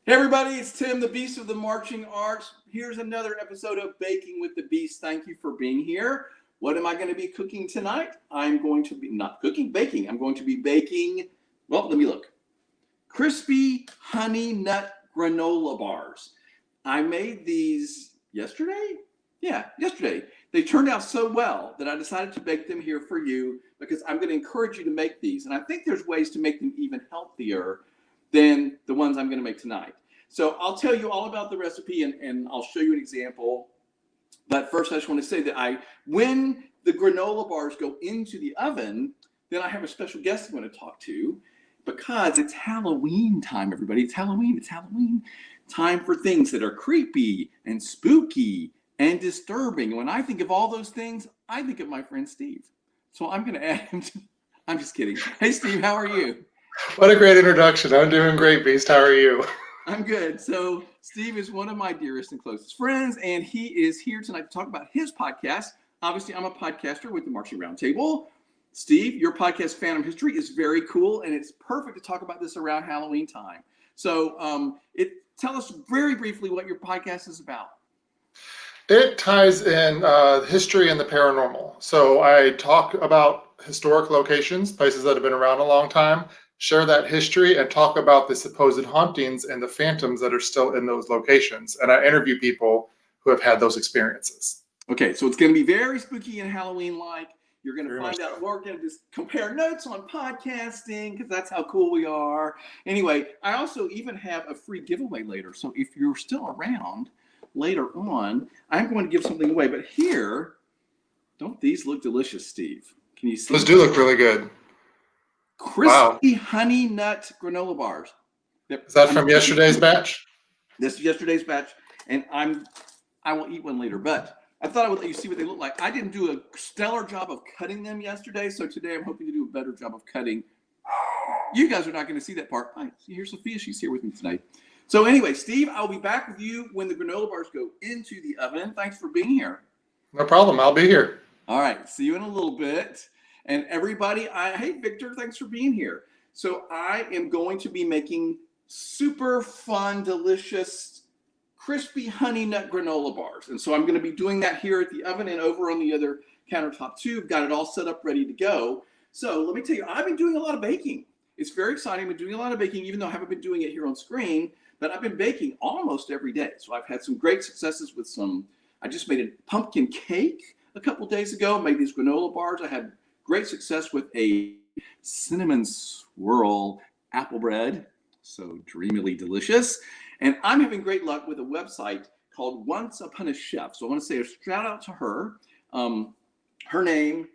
Hey everybody, it's Tim, the Beast of the Marching Arts. Here's another episode of Baking with the Beast. Thank you for being here. What am I going to be cooking tonight? I'm going to be, not cooking, baking. I'm going to be baking, well, let me look. Crispy honey nut granola bars. I made these yesterday? Yeah, yesterday. They turned out so well that I decided to bake them here for you because I'm going to encourage you to make these. And I think there's ways to make them even healthier than the ones I'm going to make tonight. So I'll tell you all about the recipe and I'll show you an example. But first I just want to say that when the granola bars go into the oven, then I have a special guest I'm going to talk to because it's Halloween time, everybody. It's Halloween. It's Halloween time for things that are creepy and spooky and disturbing. When I think of all those things, I think of my friend Steve. So I'm going to add him to, I'm just kidding. Hey Steve, how are you? What a great introduction. I'm doing great, Beast. How are you? I'm good. So Steve is one of my dearest and closest friends, and he is here tonight to talk about his podcast. Obviously, I'm a podcaster with the Marching Roundtable. Steve, your podcast, Phantom History, is very cool, and it's perfect to talk about this around Halloween time. So tell us very briefly what your podcast is about. It ties in history and the paranormal. So I talk about historic locations, places that have been around a long time, share that history, and talk about the supposed hauntings and the phantoms that are still in those locations. And I interview people who have had those experiences. Okay, so it's going to be very spooky and Halloween-like. You're going to find out, we're going to just compare notes on podcasting because that's how cool we are. Anyway, I also even have a free giveaway later. So if you're still around later on, I'm going to give something away. But here, don't these look delicious, Steve? Can you see? Those do look really good. Crispy honey nut granola bars. Is that from yesterday's batch? This is yesterday's batch, and I will eat one later. But I thought I would let you see what they look like. I didn't do a stellar job of cutting them yesterday, so today I'm hoping to do a better job of cutting. You guys are not going to see that part. Hi, here's Sophia. She's here with me tonight. So anyway, Steve, I'll be back with you when the granola bars go into the oven. Thanks for being here. No problem. I'll be here. All right. See you in a little bit. And everybody, hey, Victor, thanks for being here. So I am going to be making super fun, delicious, crispy honey nut granola bars. And so I'm going to be doing that here at the oven and over on the other countertop too. Got it all set up, ready to go. So let me tell you, I've been doing a lot of baking. It's very exciting. I've been doing a lot of baking, even though I haven't been doing it here on screen, but I've been baking almost every day. So I've had some great successes with I just made a pumpkin cake a couple days ago, made these granola bars. I had great success with a cinnamon swirl apple bread, so dreamily delicious. And I'm having great luck with a website called Once Upon a Chef. So I want to say a shout out to her. Her name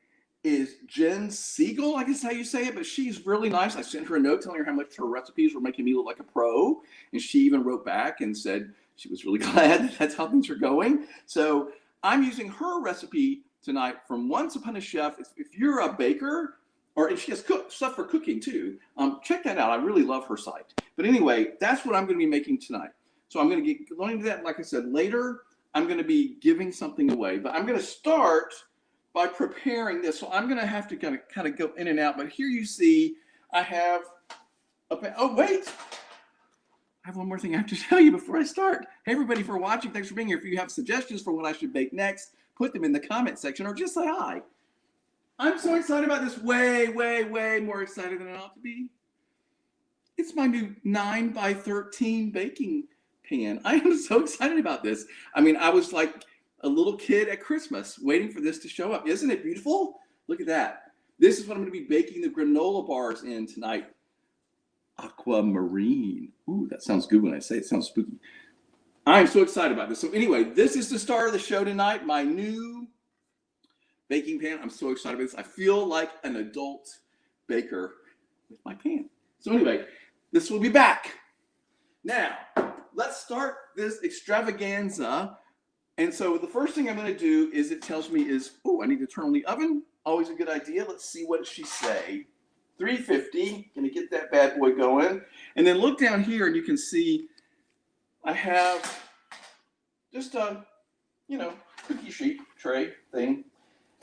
is Jen Siegel, I guess is how you say it, but she's really nice. I sent her a note telling her how much her recipes were making me look like a pro. And she even wrote back and said she was really glad that that's how things are going. So I'm using her recipe tonight from Once Upon a Chef. If you're a baker, and she has stuff for cooking too, check that out. I really love her site. But anyway, that's what I'm going to be making tonight. So I'm going to get going into that. Like I said, later, I'm going to be giving something away. But I'm going to start by preparing this. So I'm going to have to kind of go in and out. But here you see, I have oh, wait. I have one more thing I have to tell you before I start. Hey, everybody, for watching. Thanks for being here. If you have suggestions for what I should bake next, put them in the comment section or just say hi. I'm so excited about this. Way, way, way more excited than it ought to be. It's my new 9x13 baking pan. I am so excited about this. I mean, I was like a little kid at Christmas waiting for this to show up. Isn't it beautiful? Look at that. This is what I'm going to be baking the granola bars in tonight. Aquamarine. Ooh, that sounds good when I say it. It sounds spooky. I'm so excited about this. So anyway, this is the star of the show tonight, my new baking pan. I'm so excited about this. I feel like an adult baker with my pan. So anyway, this will be back. Now, let's start this extravaganza. And so the first thing I'm going to do is it tells me I need to turn on the oven. Always a good idea. Let's see what she say. 350. Going to get that bad boy going. And then look down here and you can see I have just a, cookie sheet tray thing.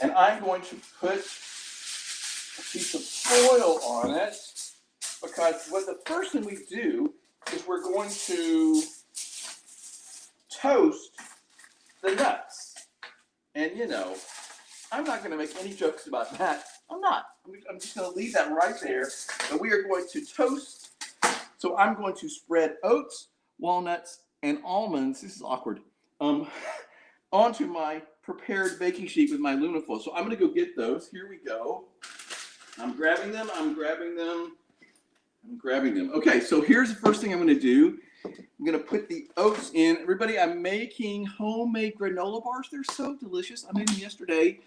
And I'm going to put a piece of foil on it because what the first thing we do is we're going to toast the nuts. And you know, I'm not going to make any jokes about that. I'm not. I'm just going to leave that right there. But we are going to toast. So I'm going to spread oats, walnuts, and almonds. This is awkward. Onto my prepared baking sheet with my Lunafoil. So I'm going to go get those. Here we go. I'm grabbing them. Okay, so here's the first thing I'm going to do. I'm going to put the oats in. Everybody, I'm making homemade granola bars. They're so delicious. I made them yesterday.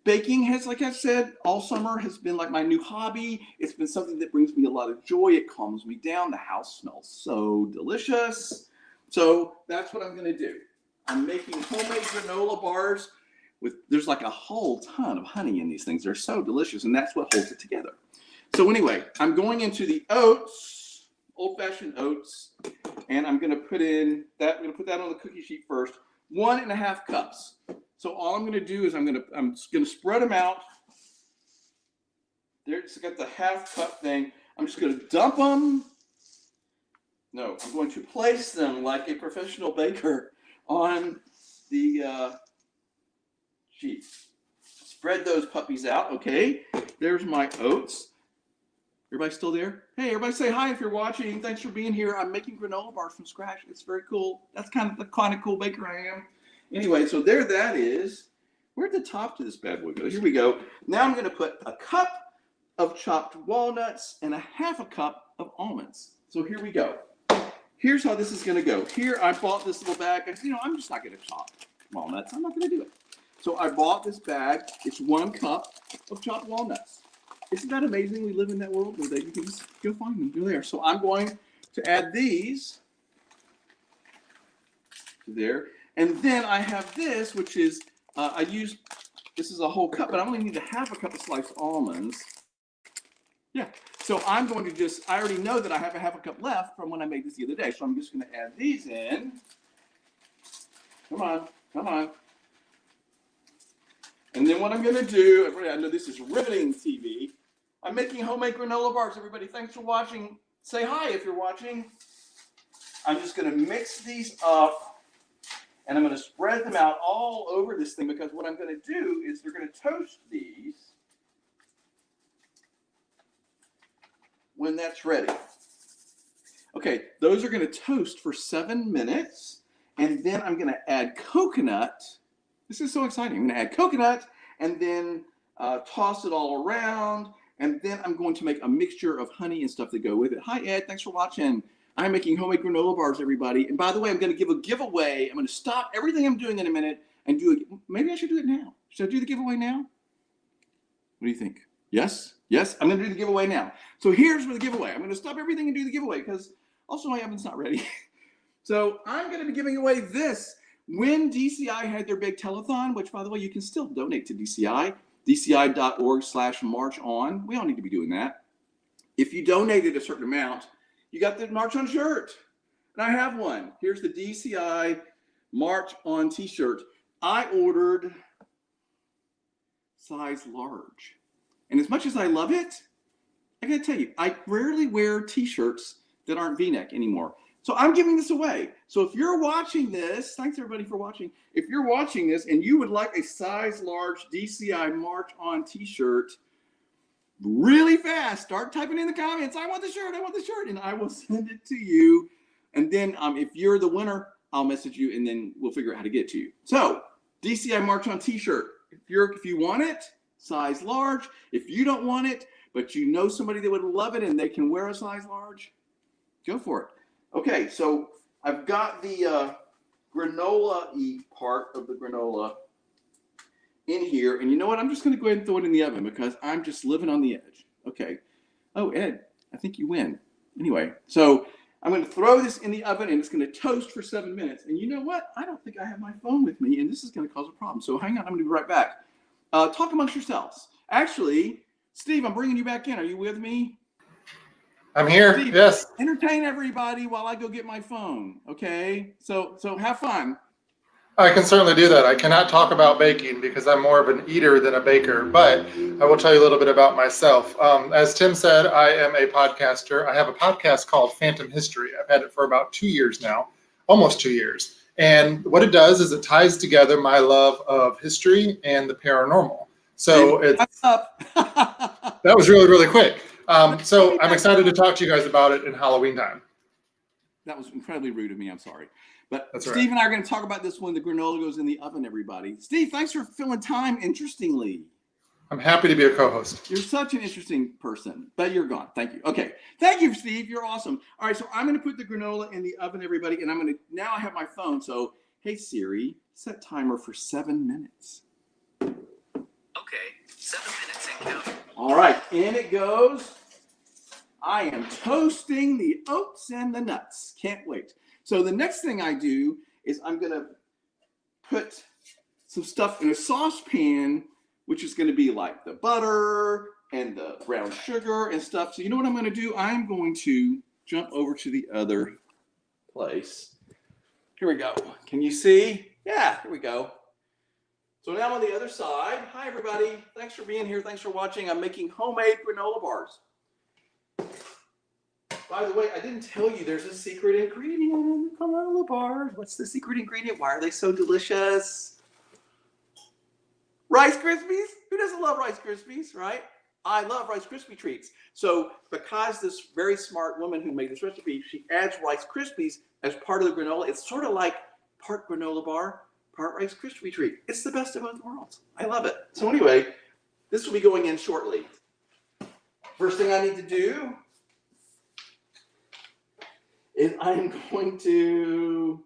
Baking has, like I said, all summer has been like my new hobby. It's been something that brings me a lot of joy. It calms me down. The house smells so delicious. So that's what I'm going to do. I'm making homemade granola bars there's like a whole ton of honey in these things. They're so delicious, and that's what holds it together. So anyway, I'm going into the oats, old-fashioned oats, and I'm going to put in that. I'm going to put that on the cookie sheet first. 1.5 cups. So all I'm going to do is I'm just going to spread them out. There's got the half cup thing. I'm just going to dump them. No, I'm going to place them like a professional baker on the sheet. Spread those puppies out. Okay, there's my oats. Everybody still there? Hey, everybody say hi if you're watching. Thanks for being here. I'm making granola bars from scratch. It's very cool. That's kind of the cool baker I am. Anyway, so there that is. Where'd the top to this bad boy go? Here we go. Now I'm going to put a cup of chopped walnuts and 1/2 cup of almonds. So here we go. Here's how this is going to go. Here I bought this little bag. I'm just not going to chop walnuts. I'm not going to do it. So I bought this bag. It's 1 cup of chopped walnuts. Isn't that amazing? We live in that world where you can just go find them. They're there. So I'm going to add these to there. And then I have this, which is, this is a whole cup, but I only need 1/2 cup of sliced almonds. Yeah. So I'm going to I already know that I have 1/2 cup left from when I made this the other day. So I'm just going to add these in. Come on. And then what I'm going to do, I know this is riveting TV. I'm making homemade granola bars, everybody. Thanks for watching. Say hi if you're watching. I'm just going to mix these up, and I'm going to spread them out all over this thing, because what I'm going to do is they're going to toast these when that's ready. Okay, those are going to toast for 7 minutes, and then I'm going to add coconut. This is so exciting. I'm going to add coconut and then toss it all around. And then I'm going to make a mixture of honey and stuff to go with it. Hi, Ed. Thanks for watching. I'm making homemade granola bars, everybody. And by the way, I'm going to give a giveaway. I'm going to stop everything I'm doing in a minute and maybe I should do it now. Should I do the giveaway now? What do you think? Yes? Yes? I'm going to do the giveaway now. So here's the giveaway. I'm going to stop everything and do the giveaway because also my oven's not ready. So I'm going to be giving away this. When DCI had their big telethon, which, by the way, you can still donate to DCI, dci.org/march-on. We all need to be doing that. If you donated a certain amount, you got the March On shirt. And I have one. Here's the DCI March On t-shirt. I ordered size large. And as much as I love it, I got to tell you, I rarely wear t-shirts that aren't V-neck anymore. So I'm giving this away. So if you're watching this, thanks everybody for watching. If you're watching this and you would like a size large DCI March On t-shirt really fast, start typing in the comments, I want the shirt, and I will send it to you. And then if you're the winner, I'll message you and then we'll figure out how to get it to you. So DCI March On t-shirt, if you want it, size large. If you don't want it, but you know somebody that would love it and they can wear a size large, go for it. Okay, so I've got the granola-y part of the granola in here. And you know what? I'm just going to go ahead and throw it in the oven because I'm just living on the edge. Okay. Oh, Ed, I think you win. Anyway, so I'm going to throw this in the oven and it's going to toast for 7 minutes. And you know what? I don't think I have my phone with me and this is going to cause a problem. So hang on, I'm going to be right back. Talk amongst yourselves. Actually, Steve, I'm bringing you back in. Are you with me? I'm here. Steve, yes. Entertain everybody while I go get my phone. Okay. So have fun. I can certainly do that. I cannot talk about baking because I'm more of an eater than a baker, but I will tell you a little bit about myself. As Tim said, I am a podcaster. I have a podcast called Phantom History. I've had it for about 2 years now, almost 2 years. And what it does is it ties together my love of history and the paranormal. So it's up. that was really, really quick. So I'm excited to talk to you guys about it in Halloween time. That was incredibly rude of me. I'm sorry. But That's Steve right. and I are going to talk about this when the granola goes in the oven, everybody. Steve, thanks for filling time interestingly. I'm happy to be a co-host. You're such an interesting person, but you're gone. Thank you. Okay. Thank you, Steve. You're awesome. All right. So I'm going to put the granola in the oven, everybody. And now I have my phone. So, hey, Siri, set timer for 7 minutes. Okay. 7 minutes and counting. All right. In it goes. I am toasting the oats and the nuts. Can't wait. So the next thing I do is I'm going to put some stuff in a saucepan, which is going to be like the butter and the brown sugar and stuff. So you know what I'm going to do? I'm going to jump over to the other place. Here we go. Can you see? Yeah, here we go. So now on the other side. Hi, everybody. Thanks for being here. Thanks for watching. I'm making homemade granola bars. By the way, I didn't tell you there's a secret ingredient in the granola bars. What's the secret ingredient? Why are they so delicious? Rice Krispies? Who doesn't love Rice Krispies, right? I love Rice Krispie treats. So because this very smart woman who made this recipe, she adds Rice Krispies as part of the granola. It's sort of like part granola bar, part Rice Krispie treat. It's the best of both worlds. I love it. So anyway, this will be going in shortly. First thing I need to do is I'm going to,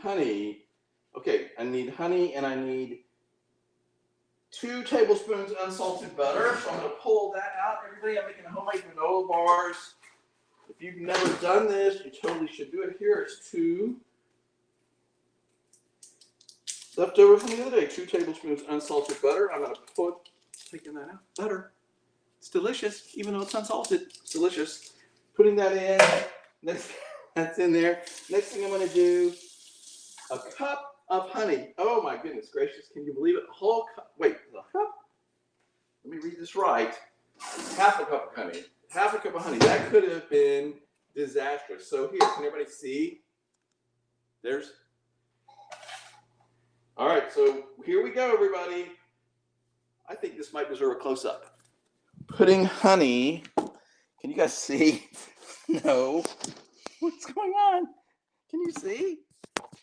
honey. Okay, I need honey and I need 2 tablespoons unsalted butter. So I'm gonna pull that out. Everybody, I'm making homemade granola bars. If you've never done this, you totally should do it. Here it's 2 left over from the other day. 2 tablespoons unsalted butter. I'm gonna taking that out, butter. It's delicious, even though it's unsalted, it's delicious. Putting that in, that's in there. Next thing I'm gonna do, a cup of honey. Oh my goodness gracious, can you believe it? A whole cup, wait, a cup? Let me read this right. Half a cup of honey. Half a cup of honey. That could have been disastrous. So here, can everybody see? There's, all right, so here we go, everybody. I think this might deserve a close-up. Putting honey, can you guys see? No. What's going on? Can you see?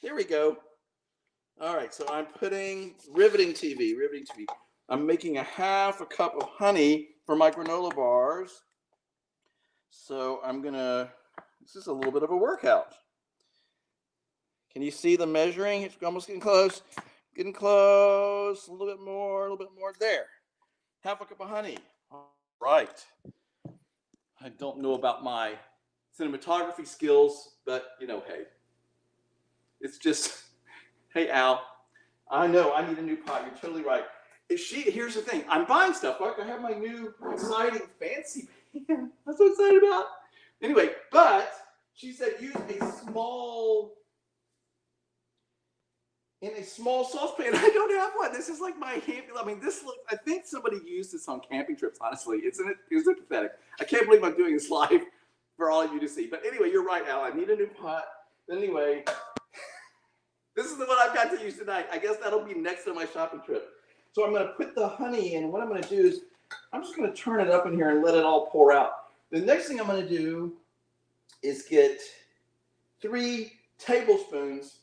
There we go. All right, so I'm putting riveting TV. I'm making a half a cup of honey for my granola bars. So I'm gonna, this is a little bit of a workout. Can you see the measuring? It's almost getting close. Getting close, a little bit more, there. Half a cup of honey. All right. I don't know about my cinematography skills, but you know, hey, it's just, hey Al, I know I need a new pot. You're totally right. Here's the thing. I'm buying stuff. Like I have my new exciting fancy pan. I'm so excited about. Anyway, but she said use a small saucepan. I don't have one. This is like my hand. I mean, this looks. I think somebody used this on camping trips. Honestly, isn't it pathetic? I can't believe I'm doing this live for all of you to see. But anyway, you're right, Al. I need a new pot. Anyway, this is the one I've got to use tonight. I guess that'll be next on my shopping trip. So I'm going to put the honey in. What I'm going to do is I'm just going to turn it up in here and let it all pour out. The next thing I'm going to do is get 3 tablespoons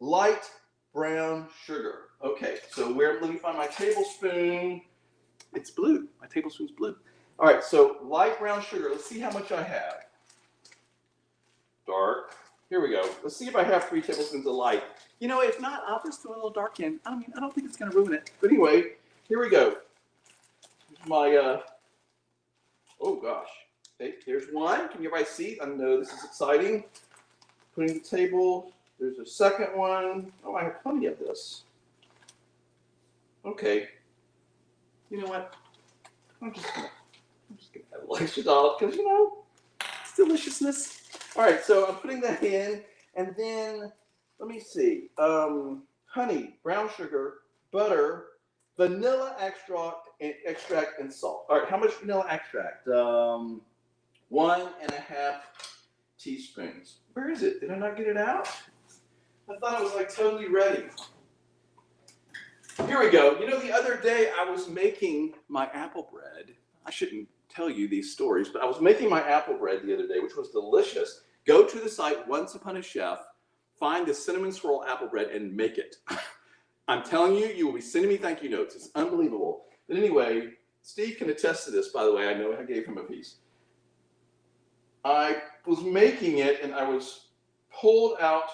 light brown sugar. Okay, so let me find my tablespoon. It's blue. My tablespoon's blue. All right, so light brown sugar. Let's see how much I have. Dark. Here we go. Let's see if I have 3 tablespoons of light. You know, if not, I'll just throw a little dark in. I don't think it's going to ruin it. But anyway, here we go. Here's my, oh gosh. Okay, here's one. Can you everybody see? I know this is exciting. Putting the table. There's a second one. Oh, I have plenty of this. Okay. You know what? I'm just gonna have a little extra dollars because, you know, it's deliciousness. All right, so I'm putting that in. And then, let me see, honey, brown sugar, butter, vanilla extract, and salt. All right, how much vanilla extract? 1.5 teaspoons. Where is it? Did I not get it out? I thought it was like totally ready. Here we go. You know, the other day I was making my apple bread. I shouldn't tell you these stories, but I was making my apple bread the other day, which was delicious. Go to the site Once Upon a Chef, find the cinnamon swirl apple bread and make it. I'm telling you, you will be sending me thank you notes. It's unbelievable. But anyway, Steve can attest to this, by the way. I know I gave him a piece. I was making it and I was pulled out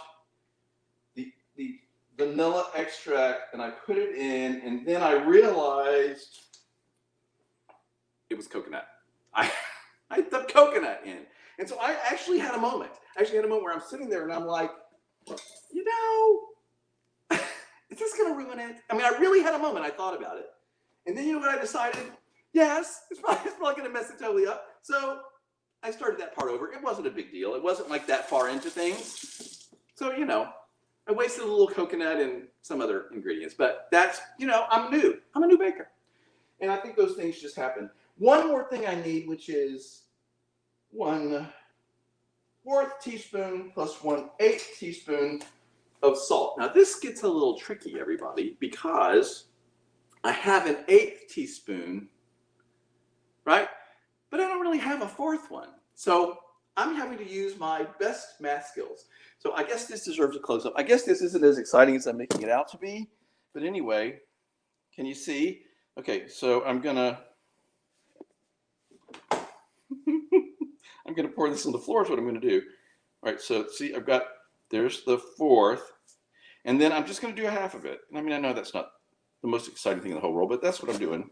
the vanilla extract and I put it in, and then I realized it was coconut. I put the coconut in. And so I actually had a moment. Where I'm sitting there and I'm like, you know, is this going to ruin it? I mean, I really had a moment. I thought about it. And then you know what I decided? Yes, it's probably going to mess it totally up. So I started that part over. It wasn't a big deal. It wasn't like that far into things. So, you know, I wasted a little coconut and some other ingredients. But that's, you know, I'm new. I'm a new baker. And I think those things just happen. One more thing I need, which is 1/4 teaspoon plus 1/8 teaspoon of salt. Now this gets a little tricky, everybody, because I have an 1/8 teaspoon, right? But I don't really have a 4th one. So I'm having to use my best math skills. So I guess this deserves a close-up. I guess this isn't as exciting as I'm making it out to be. But anyway, can you see? Okay, so I'm gonna pour this on the floor is what I'm gonna do. All right, so see, there's the 4th. And then I'm just gonna do a half of it. I mean, I know that's not the most exciting thing in the whole world, but that's what I'm doing.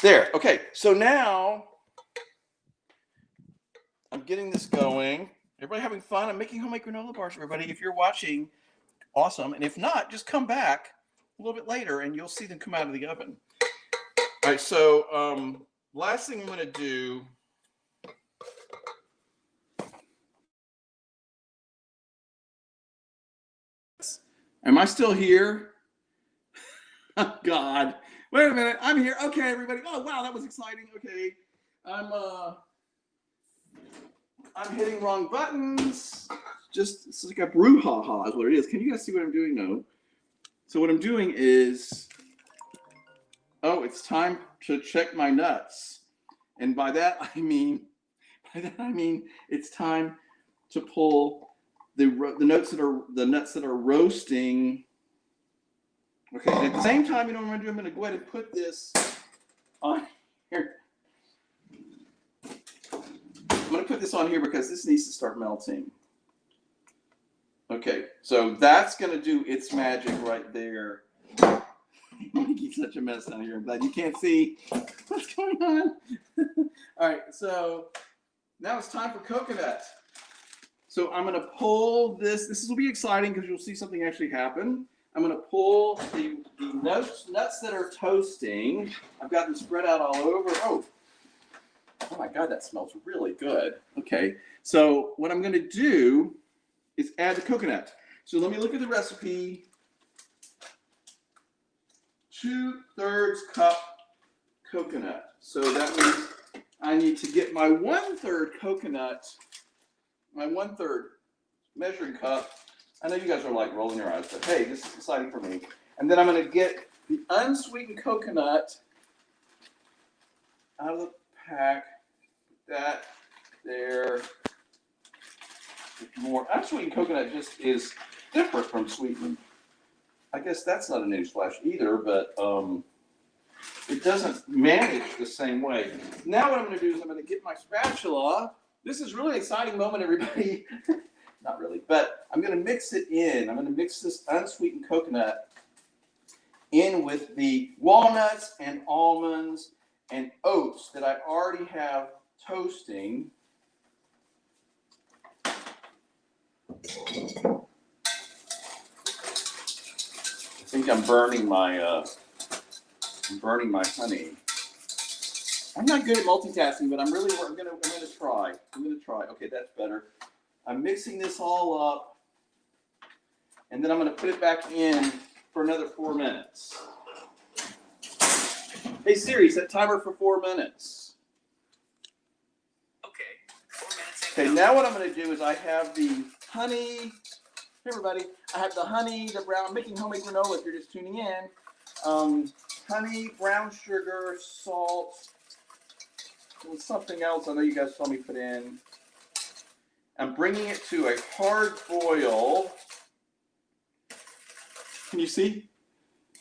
There, okay, so now I'm getting this going. Everybody having fun? I'm making homemade granola bars, everybody. If you're watching, awesome. And if not, just come back a little bit later and you'll see them come out of the oven. All right, so last thing I'm gonna do, am I still here? Oh, God. Wait a minute. I'm here. Okay, everybody. Oh, wow, that was exciting. Okay. I'm hitting wrong buttons. Just, it's like a brouhaha is what it is. Can you guys see what I'm doing? No. So what I'm doing is, oh, it's time to check my nuts. And by that I mean it's time to pull the nuts that are roasting. Okay, and at the same time, you know what I'm gonna do? I'm gonna go ahead and put this on here. I'm gonna put this on here because this needs to start melting. Okay, so that's gonna do its magic right there. I'm making such a mess down here. I'm glad you can't see what's going on. All right, so now it's time for coconut. So I'm gonna pull this. This will be exciting because you'll see something actually happen. I'm going to pull the nuts that are toasting. I've got them spread out all over. Oh my God, that smells really good. Okay, so what I'm going to do is add the coconut. So let me look at the recipe. 2/3 cup coconut. So that means I need to get my 1/3 coconut, my 1/3 measuring cup. I know you guys are like rolling your eyes, but hey, this is exciting for me. And then I'm going to get the unsweetened coconut out of the pack. Put that there. More unsweetened coconut just is different from sweetened. I guess that's not a newsflash either, but it doesn't manage the same way. Now what I'm going to do is I'm going to get my spatula. This is really an exciting moment, everybody. Not really, but I'm going to mix it in. I'm going to mix this unsweetened coconut in with the walnuts and almonds and oats that I already have toasting. I think I'm burning my honey. I'm not good at multitasking, but I'm going to try. Okay, that's better. I'm mixing this all up. And then I'm going to put it back in for another 4 minutes. Hey Siri, set timer for 4 minutes. Okay, 4 minutes Okay, now what I'm going to do is I have the honey. Hey everybody, I have the honey, the brown. I'm making homemade granola if you're just tuning in. Honey, brown sugar, salt, and something else I know you guys saw me put in. I'm bringing it to a hard boil. Can you see?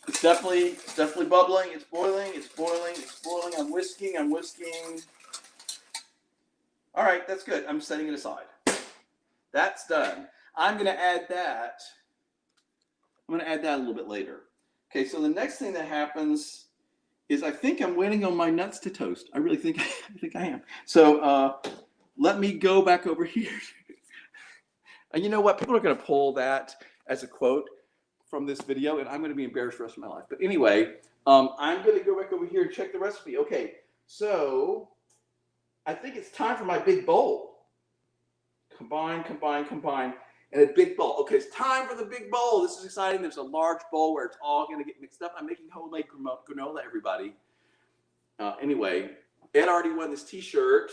It's definitely bubbling. It's boiling. It's boiling. It's boiling. I'm whisking. All right, that's good. I'm setting it aside. That's done. I'm going to add that. I'm going to add that a little bit later. Okay, so the next thing that happens is I think I'm waiting on my nuts to toast. I really think I am. So let me go back over here. And you know what? People are going to pull that as a quote from this video, and I'm going to be embarrassed for the rest of my life. But anyway, I'm going to go back over here and check the recipe. Okay, so I think it's time for my big bowl. Combine, and a big bowl. Okay, it's time for the big bowl. This is exciting. There's a large bowl where it's all going to get mixed up. I'm making homemade granola, everybody. Anyway, Ed already won this t-shirt.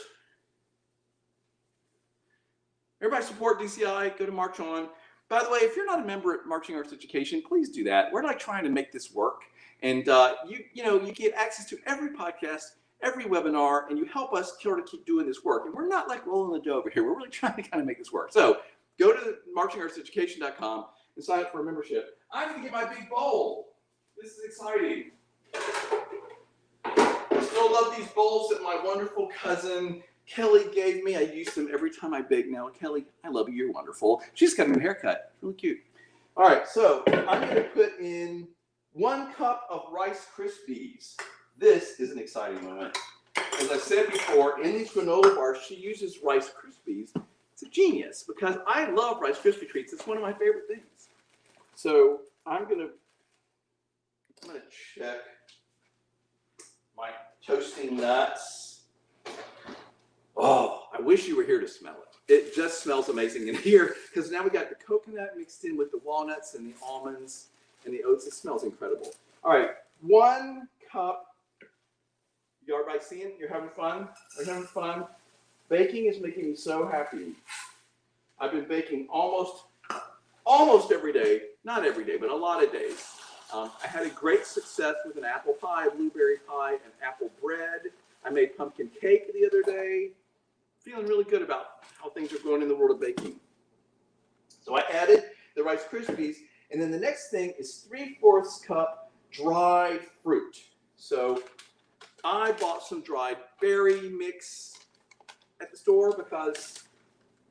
Everybody support DCI. Go to March On. By the way, if you're not a member at Marching Arts Education, please do that. We're like trying to make this work. And you get access to every podcast, every webinar, and you help us sort of keep doing this work. And we're not like rolling the dough over here. We're really trying to kind of make this work. So go to marchingartseducation.com and sign up for a membership. I'm going to get my big bowl. This is exciting. I still love these bowls that my wonderful cousin Kelly gave me. I use them every time I bake now. Kelly, I love you. You're wonderful. She's got a new haircut. Really cute. All right, so I'm going to put in 1 cup of Rice Krispies. This is an exciting moment. As I said before, in these granola bars, she uses Rice Krispies. It's a genius because I love Rice Krispie treats. It's one of my favorite things. So I'm going to check my toasting nuts. Oh, I wish you were here to smell it. It just smells amazing in here because now we got the coconut mixed in with the walnuts and the almonds and the oats. It smells incredible. All right, 1 cup. You everybody seeing? You're having fun? Are you having fun? Baking is making me so happy. I've been baking almost every day. Not every day, but a lot of days. I had a great success with an apple pie, a blueberry pie, and apple bread. I made pumpkin cake the other day. Feeling really good about how things are going in the world of baking. So I added the Rice Krispies, and then the next thing is 3/4 cup dried fruit. So I bought some dried berry mix at the store because,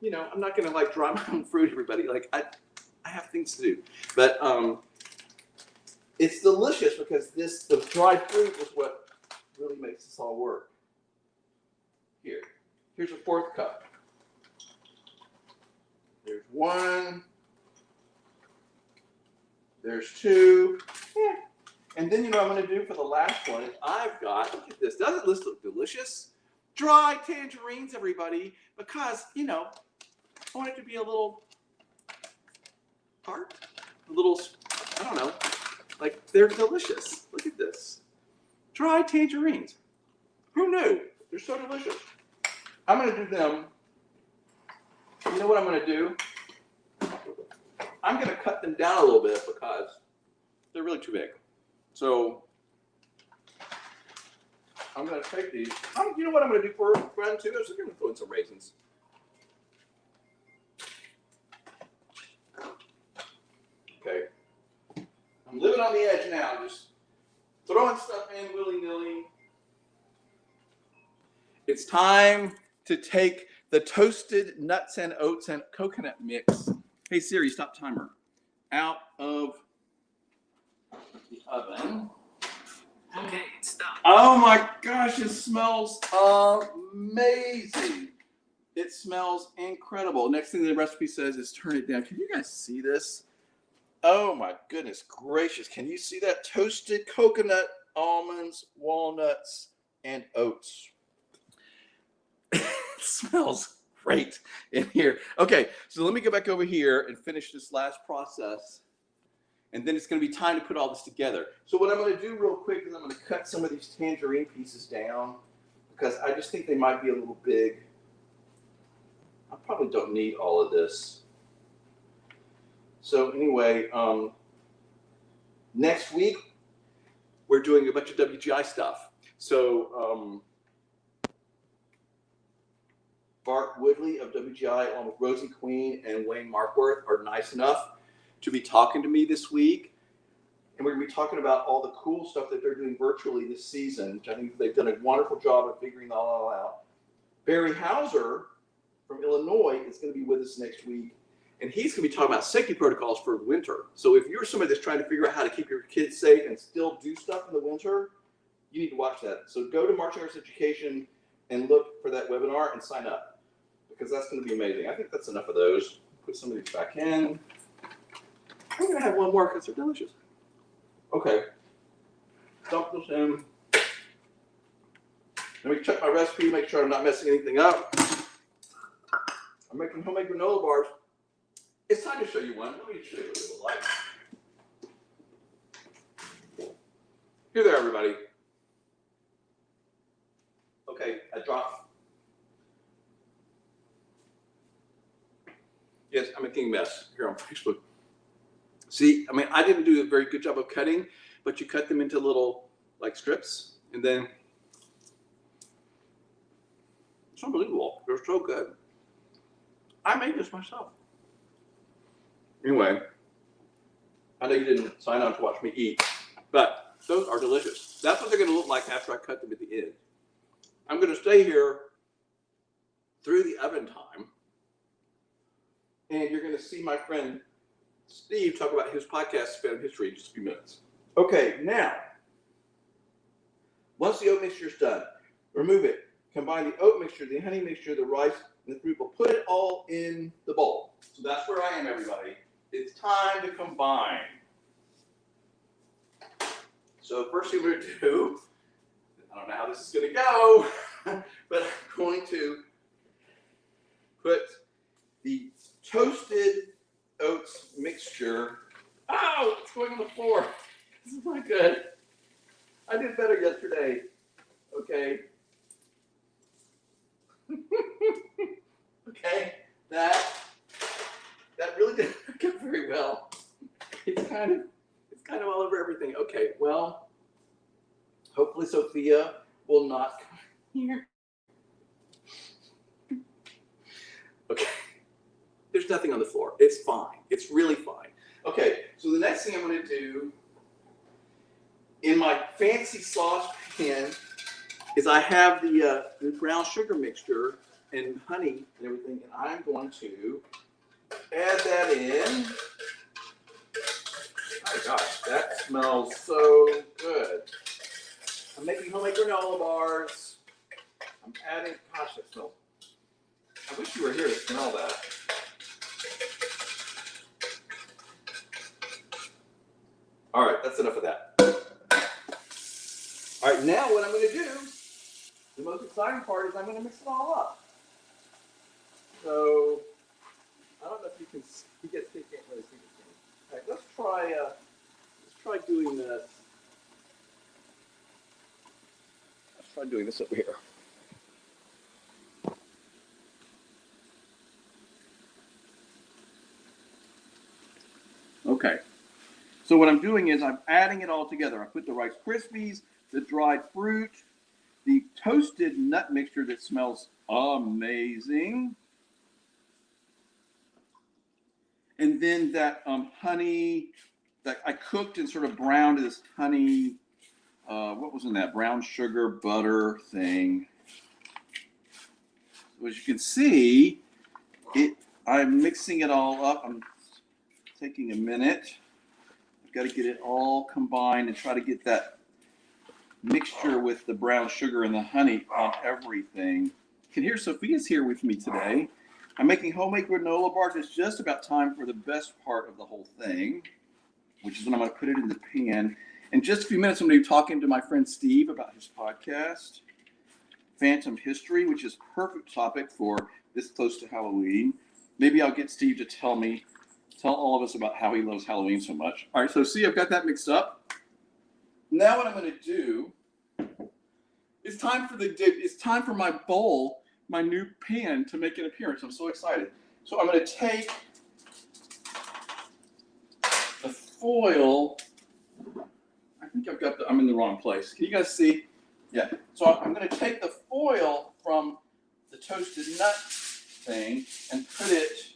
I'm not going to like dry my own fruit, everybody. Like I have things to do. But it's delicious because the dried fruit is what really makes this all work. Here's a 1/4 cup. There's 1. There's 2. Yeah. And then what I'm going to do for the last one is I've got, look at this. Doesn't this look delicious? Dried tangerines, everybody, because, I want it to be a little tart, a little, I don't know, like they're delicious. Look at this. Dried tangerines. Who knew? They're so delicious. I'm going to do them. You know what I'm going to do? I'm going to cut them down a little bit because they're really too big. So I'm going to take these. You know what I'm going to do for fun too? I'm going to throw in some raisins. Okay. I'm living on the edge now. Just throwing stuff in willy-nilly. It's time to take the toasted nuts and oats and coconut mix. Hey Siri, stop timer. Out of the oven. Okay, it's done. Oh my gosh, it smells amazing. It smells incredible. Next thing the recipe says is turn it down. Can you guys see this? Oh my goodness gracious. Can you see that? Toasted coconut, almonds, walnuts, and oats. It smells great in here. Okay, so let me go back over here and finish this last process. And then it's going to be time to put all this together. So what I'm going to do real quick is I'm going to cut some of these tangerine pieces down because I just think they might be a little big. I probably don't need all of this. So anyway, next week we're doing a bunch of WGI stuff. So Bart Woodley of WGI, along with Rosie Queen and Wayne Markworth, are nice enough to be talking to me this week. And we're going to be talking about all the cool stuff that they're doing virtually this season, which I think they've done a wonderful job of figuring that all out. Barry Hauser from Illinois is going to be with us next week. And he's going to be talking about safety protocols for winter. So if you're somebody that's trying to figure out how to keep your kids safe and still do stuff in the winter, you need to watch that. So go to Marching Arts Education and look for that webinar and sign up, because that's going to be amazing. I think that's enough of those. Put some of these back in. I'm going to have one more because they're delicious. Okay. Dump this in. Let me check my recipe, make sure I'm not messing anything up. I'm making homemade granola bars. It's time to show you one. Let me show you what it looks like. Here there, everybody. Okay, I dropped. Yes, I'm making a mess here on Facebook. See, I mean, I didn't do a very good job of cutting, but you cut them into little, like, strips, and then it's unbelievable. They're so good. I made this myself. Anyway, I know you didn't sign on to watch me eat, but those are delicious. That's what they're going to look like after I cut them at the end. I'm going to stay here through the oven time, and you're going to see my friend Steve talk about his podcast, Spam History, in just a few minutes. Okay, now, once the oat mixture is done, remove it. Combine the oat mixture, the honey mixture, the rice, and the fruit. We'll put it all in the bowl. So that's where I am, everybody. It's time to combine. So first thing we're going to do, I don't know how this is going to go, but I'm going to put the toasted oats mixture. Ow, it's going on the floor. This is not good. I did better yesterday. Okay. Okay, that really didn't work out very well. It's kind of all over everything. Okay, well, hopefully Sophia will not come here. Okay, there's nothing on the floor. It's fine. It's really fine. Okay, so the next thing I'm going to do in my fancy sauce pan is I have the brown sugar mixture and honey and everything, and I'm going to add that in. Oh my gosh, that smells so good. I'm making homemade granola bars. I'm adding, gosh, that smells. I wish you were here to smell that. All right, that's enough of that. All right, now what I'm going to do, the most exciting part is I'm going to mix it all up. So, I don't know if you can, you guys can't really see this thing. All right, let's try doing this. Let's try doing this over here. Okay. So what I'm doing is I'm adding it all together. I put the Rice Krispies, the dried fruit, the toasted nut mixture that smells amazing, and then that honey that I cooked and sort of browned this honey. What was in that? Brown sugar butter thing. So as you can see, I'm mixing it all up. I'm taking a minute. I've got to get it all combined and try to get that mixture with the brown sugar and the honey on everything. You can hear Sophia's here with me today. I'm making homemade granola bars. It's just about time for the best part of the whole thing, which is when I'm going to put it in the pan. In just a few minutes, I'm going to be talking to my friend Steve about his podcast. Phantom History, which is perfect topic for this close to Halloween. Maybe I'll get Steve to tell all of us about how he loves Halloween so much. All right, so see, I've got that mixed up. Now what I'm going to do, it's time for my bowl, my new pan to make an appearance. I'm so excited. So I'm going to take the foil. I think I'm in the wrong place. Can you guys see? Yeah. So I'm going to take the foil from the toasted nut thing and put it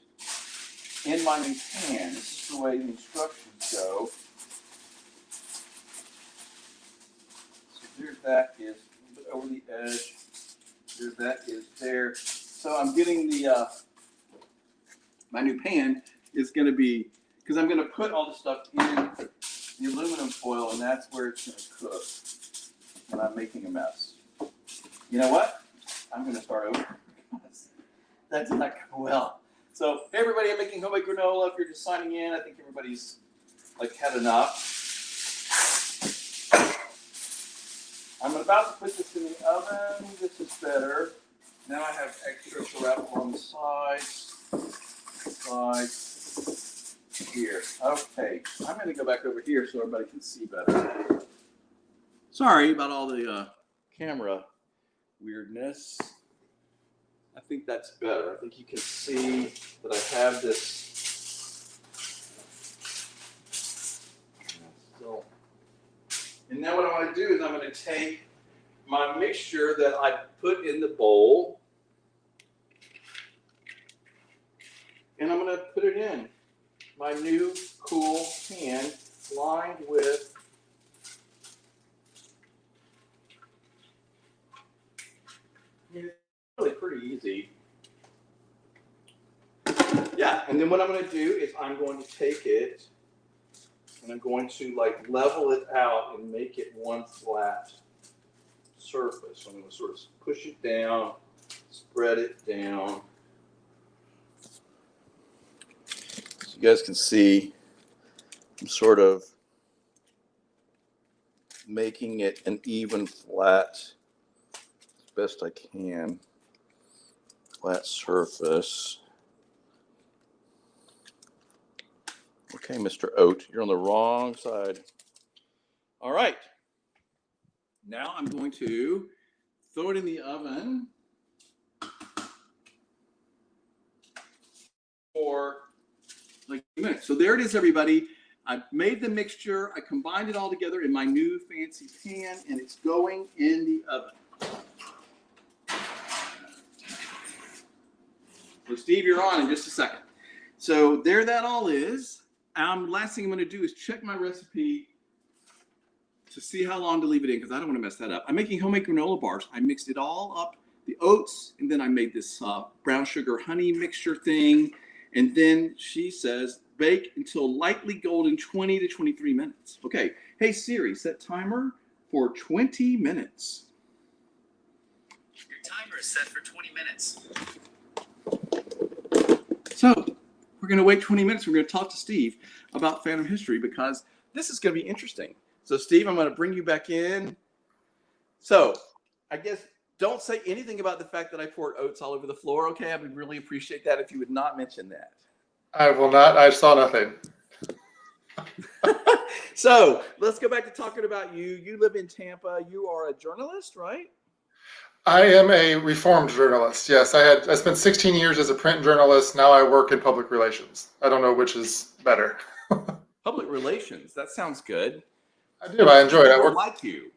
in my new pan. This is the way the instructions go. So there that is, a little bit over the edge. There that is there. So I'm getting the, my new pan is going to be, because I'm going to put all the stuff in the aluminum foil, and that's where it's going to cook when I'm making a mess. You know what? I'm going to start over. That did not go well. So, hey everybody, I'm making homemade granola. If you're just signing in, I think everybody's like had enough. I'm about to put this in the oven. This is better. Now I have extra to wrap on the sides. Here. Okay, I'm going to go back over here so everybody can see better. Sorry about all the camera weirdness. I think that's better. I think you can see that I have this. Still. And now what I'm going to do is I'm going to take my mixture that I put in the bowl, and I'm going to put it in my new cool pan lined with really pretty easy. Yeah, and then what I'm going to do is I'm going to take it and I'm going to like level it out and make it one flat surface. So I'm going to sort of push it down, spread it down. So you guys can see I'm sort of making it an even flat, as best I can, flat surface. Okay, Mr. Oat, you're on the wrong side. All right. Now I'm going to throw it in the oven for like 2 minutes. So there it is, everybody. I've made the mixture. I combined it all together in my new fancy pan, and it's going in the oven. So Steve, you're on in just a second. So there that all is. Last thing I'm going to do is check my recipe to see how long to leave it in, because I don't want to mess that up. I'm making homemade granola bars. I mixed it all up, the oats, and then I made this brown sugar honey mixture thing. And then she says, bake until lightly golden, 20 to 23 minutes. Okay. Hey, Siri, set timer for 20 minutes. Your timer is set for 20 minutes. So we're going to wait 20 minutes. We're going to talk to Steve about Phantom History, because this is going to be interesting. So, Steve, I'm going to bring you back in. So, I guess don't say anything about the fact that I poured oats all over the floor, okay? I would really appreciate that if you would not mention that. I will not. I saw nothing. So, let's go back to talking about you. You live in Tampa. You are a journalist, right? I am a reformed journalist. Yes, I spent 16 years as a print journalist. Now I work in public relations. I don't know which is better. Public relations. That sounds good. I do. I enjoy it. I work. Like you.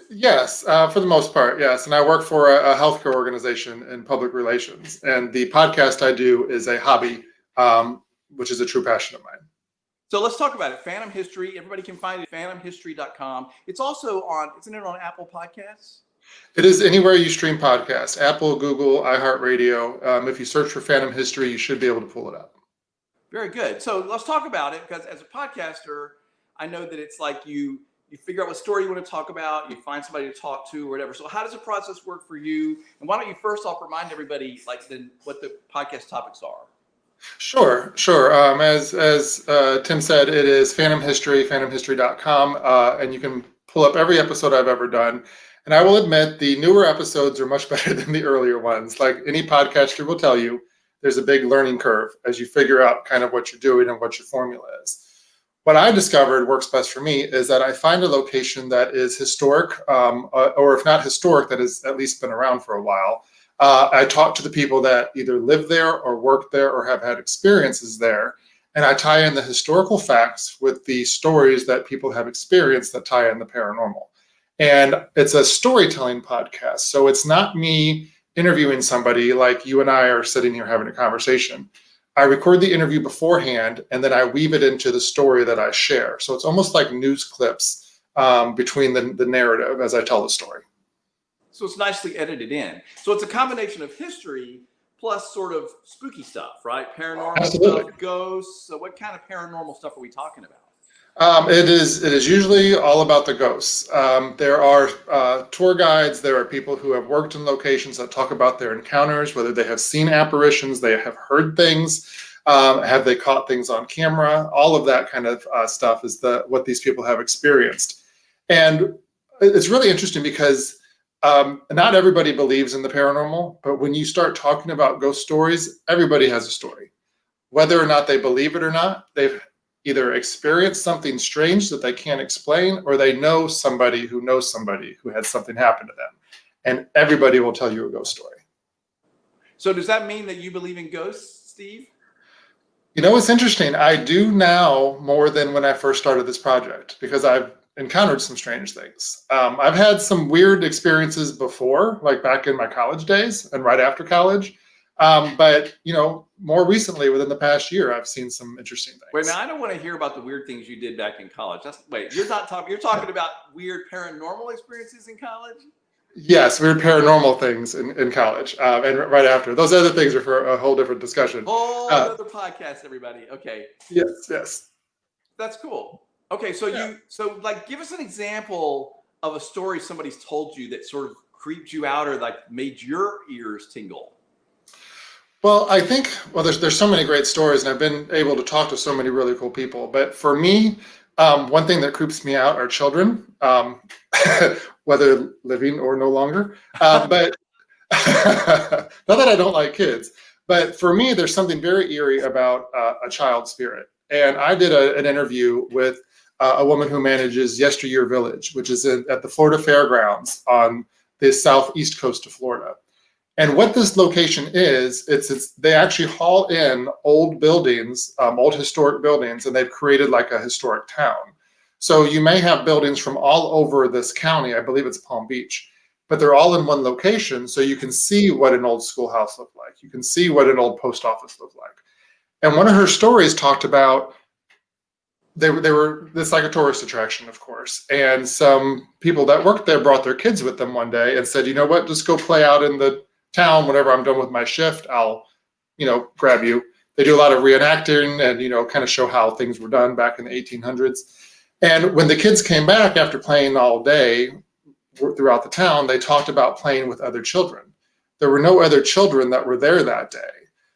Yes, for the most part, yes. And I work for a healthcare organization in public relations. And the podcast I do is a hobby, which is a true passion of mine. So let's talk about it. Phantom History. Everybody can find it at phantomhistory.com. It's also on, isn't it on Apple Podcasts? It is anywhere you stream podcasts, Apple, Google, iHeartRadio. If you search for Phantom History, you should be able to pull it up. Very good. So let's talk about it, because as a podcaster, I know that it's like you figure out what story you want to talk about, you find somebody to talk to or whatever. So how does the process work for you? And why don't you first off remind everybody what the podcast topics are? Sure. As Tim said, it is Phantom History, phantomhistory.com, and you can pull up every episode I've ever done. And I will admit the newer episodes are much better than the earlier ones. Like any podcaster will tell you, there's a big learning curve as you figure out kind of what you're doing and what your formula is. What I discovered works best for me is that I find a location that is historic, or if not historic, that has at least been around for a while. I talk to the people that either live there or work there or have had experiences there. And I tie in the historical facts with the stories that people have experienced that tie in the paranormal. And it's a storytelling podcast. So it's not me interviewing somebody like you and I are sitting here having a conversation. I record the interview beforehand and then I weave it into the story that I share. So it's almost like news clips between the narrative as I tell the story. So it's nicely edited in. So it's a combination of history plus sort of spooky stuff, right? Paranormal Absolutely. stuff, ghosts. So what kind of paranormal stuff are we talking about? It is usually all about the ghosts. There are tour guides. There are people who have worked in locations that talk about their encounters, whether they have seen apparitions, they have heard things, have they caught things on camera. All of that kind of stuff is what these people have experienced. And it's really interesting because not everybody believes in the paranormal, but when you start talking about ghost stories, everybody has a story. Whether or not they believe it or not, they've either experienced something strange that they can't explain, or they know somebody who knows somebody who had something happen to them. And everybody will tell you a ghost story. So does that mean that you believe in ghosts, Steve? You know, it's interesting. I do now more than when I first started this project because I've encountered some strange things. I've had some weird experiences before, like back in my college days and right after college. But, you know, more recently, within the past year, I've seen some interesting things. Wait, now I don't want to hear about the weird things you did back in college. You're not talking. You're talking about weird paranormal experiences in college. Yes, weird paranormal things in college and right after. Those other things are for a whole different discussion. Another podcast, everybody. Okay. Yes. That's cool. Okay, so give us an example of a story somebody's told you that sort of creeped you out or like made your ears tingle. Well, I think, there's so many great stories, and I've been able to talk to so many really cool people. But for me, one thing that creeps me out are children, whether living or no longer. But not that I don't like kids, but for me, there's something very eerie about a child spirit. And I did an interview with a woman who manages Yesteryear Village, which is at the Florida Fairgrounds on the southeast coast of Florida. And what this location is, they actually haul in old buildings, old historic buildings, and they've created like a historic town. So you may have buildings from all over this county. I believe it's Palm Beach, but they're all in one location. So you can see what an old schoolhouse looked like. You can see what an old post office looked like. And one of her stories talked about they were this like a tourist attraction, of course. And some people that worked there brought their kids with them one day and said, you know what, just go play out in the town. Whenever I'm done with my shift, I'll, grab you. They do a lot of reenacting and, kind of show how things were done back in the 1800s. And when the kids came back after playing all day throughout the town, they talked about playing with other children. There were no other children that were there that day.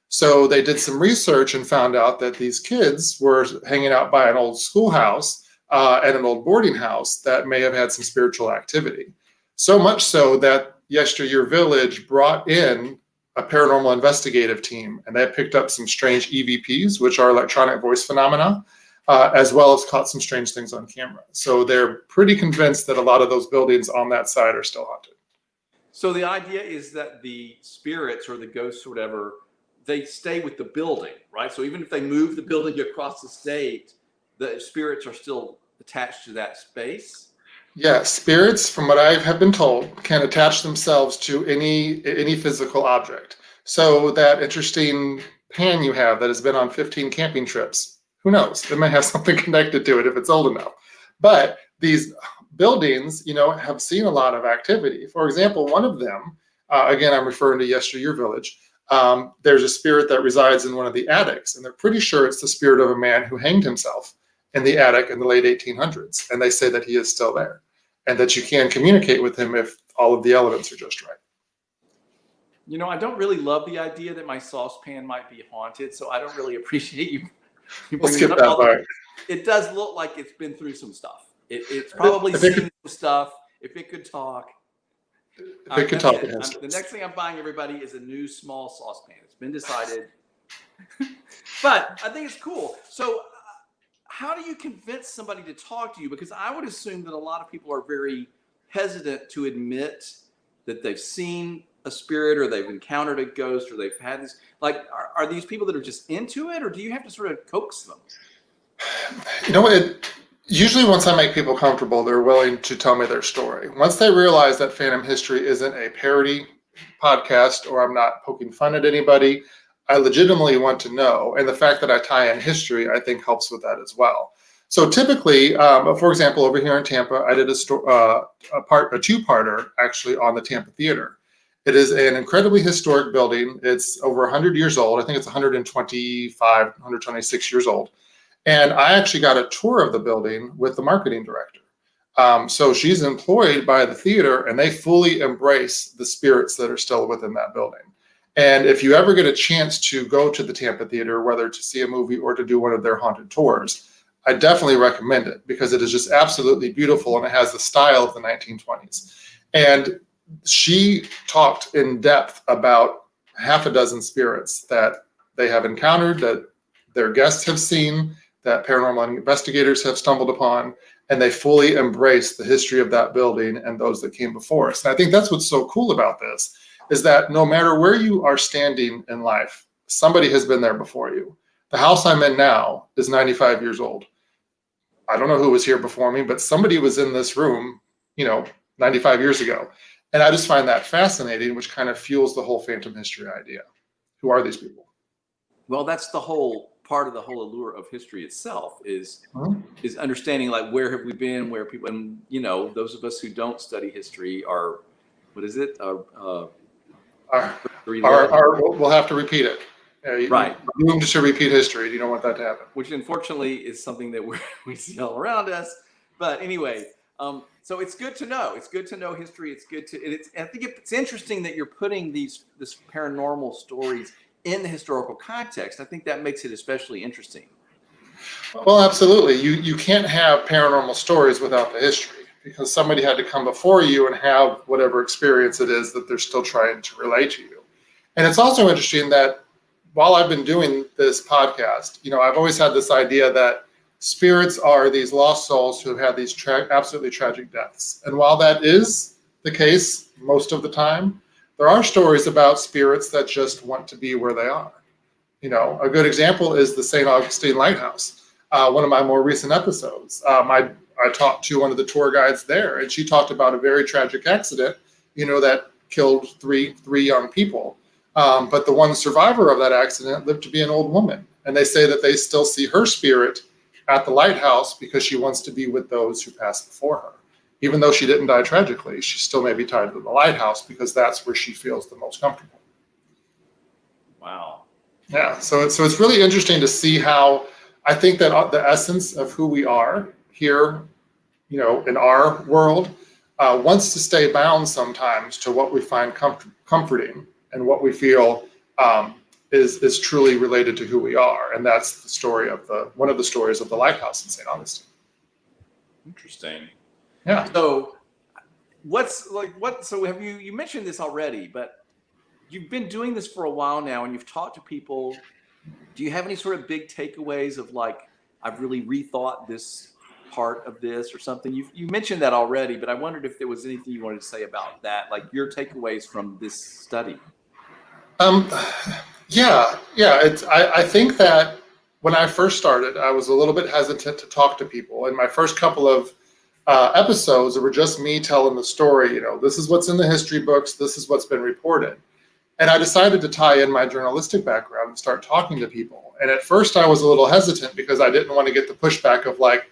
So they did some research and found out that these kids were hanging out by an old schoolhouse and an old boarding house that may have had some spiritual activity. So much so that Yesteryear Village brought in a paranormal investigative team, and they picked up some strange EVPs, which are electronic voice phenomena, as well as caught some strange things on camera. So they're pretty convinced that a lot of those buildings on that side are still haunted. So the idea is that the spirits or the ghosts or whatever, they stay with the building, right? So even if they move the building across the state, the spirits are still attached to that space. Yeah, spirits, from what I have been told, can attach themselves to any physical object. So that interesting pan you have that has been on 15 camping trips, who knows? It may have something connected to it if it's old enough. But these buildings, have seen a lot of activity. For example, one of them, again, I'm referring to Yesteryear Village, there's a spirit that resides in one of the attics, and they're pretty sure it's the spirit of a man who hanged himself in the attic in the late 1800s. And they say that he is still there and that you can communicate with him if all of the elements are just right. I don't really love the idea that my saucepan might be haunted, so I don't really appreciate you Let's skip that part. It does look like it's been through some stuff. It's probably seen some stuff. If it could talk. If it could talk in The history. next thing I'm buying everybody is a new small saucepan. It's been decided. But I think it's cool. So how do you convince somebody to talk to you? Because I would assume that a lot of people are very hesitant to admit that they've seen a spirit or they've encountered a ghost or they've had this. Like, are these people that are just into it, or do you have to sort of coax them? Usually once I make people comfortable, they're willing to tell me their story. Once they realize that Phantom History isn't a parody podcast or I'm not poking fun at anybody, I legitimately want to know. And the fact that I tie in history, I think helps with that as well. So typically, for example, over here in Tampa, I did a two-parter actually on the Tampa Theater. It is an incredibly historic building. It's over 100 years old. I think it's 125, 126 years old. And I actually got a tour of the building with the marketing director. So she's employed by the theater and they fully embrace the spirits that are still within that building. And if you ever get a chance to go to the Tampa Theater, whether to see a movie or to do one of their haunted tours, I definitely recommend it because it is just absolutely beautiful and it has the style of the 1920s. And she talked in depth about half a dozen spirits that they have encountered, that their guests have seen, that paranormal investigators have stumbled upon, and they fully embrace the history of that building and those that came before us. And I think that's what's so cool about this, is that no matter where you are standing in life, somebody has been there before you. The house I'm in now is 95 years old. I don't know who was here before me, but somebody was in this room, 95 years ago. And I just find that fascinating, which kind of fuels the whole Phantom History idea. Who are these people? Well, that's the whole part of the whole allure of history itself is understanding, like, where have we been, where people, and those of us who don't study history are, what is it? We'll have to repeat it. Right. Doomed to repeat history. You don't want that to happen. Which unfortunately is something that we see all around us. But anyway, so it's good to know. It's good to know history. It's good to. I think it's interesting that you're putting this paranormal stories in the historical context. I think that makes it especially interesting. Well, absolutely. You can't have paranormal stories without the history, because somebody had to come before you and have whatever experience it is that they're still trying to relate to you. And it's also interesting that while I've been doing this podcast, I've always had this idea that spirits are these lost souls who have had these absolutely tragic deaths. And while that is the case most of the time, there are stories about spirits that just want to be where they are. A good example is the St. Augustine Lighthouse. One of my more recent episodes, I talked to one of the tour guides there, and she talked about a very tragic accident, that killed three young people. But the one survivor of that accident lived to be an old woman. And they say that they still see her spirit at the lighthouse because she wants to be with those who passed before her. Even though she didn't die tragically, she still may be tied to the lighthouse because that's where she feels the most comfortable. Wow. Yeah, so it's really interesting to see how I think that the essence of who we are here, in our world, wants to stay bound sometimes to what we find comforting and what we feel is truly related to who we are. And that's the story of one of the stories of the lighthouse in St. Augustine. Interesting. Yeah. So so have you mentioned this already, but you've been doing this for a while now and you've talked to people. Do you have any sort of big takeaways of, like, I've really rethought this part of this or something? You mentioned that already, but I wondered if there was anything you wanted to say about that, like your takeaways from this study. Yeah. I think that when I first started, I was a little bit hesitant to talk to people. In my first couple of episodes, it were just me telling the story. This is what's in the history books. This is what's been reported. And I decided to tie in my journalistic background and start talking to people. And at first I was a little hesitant because I didn't want to get the pushback of, like,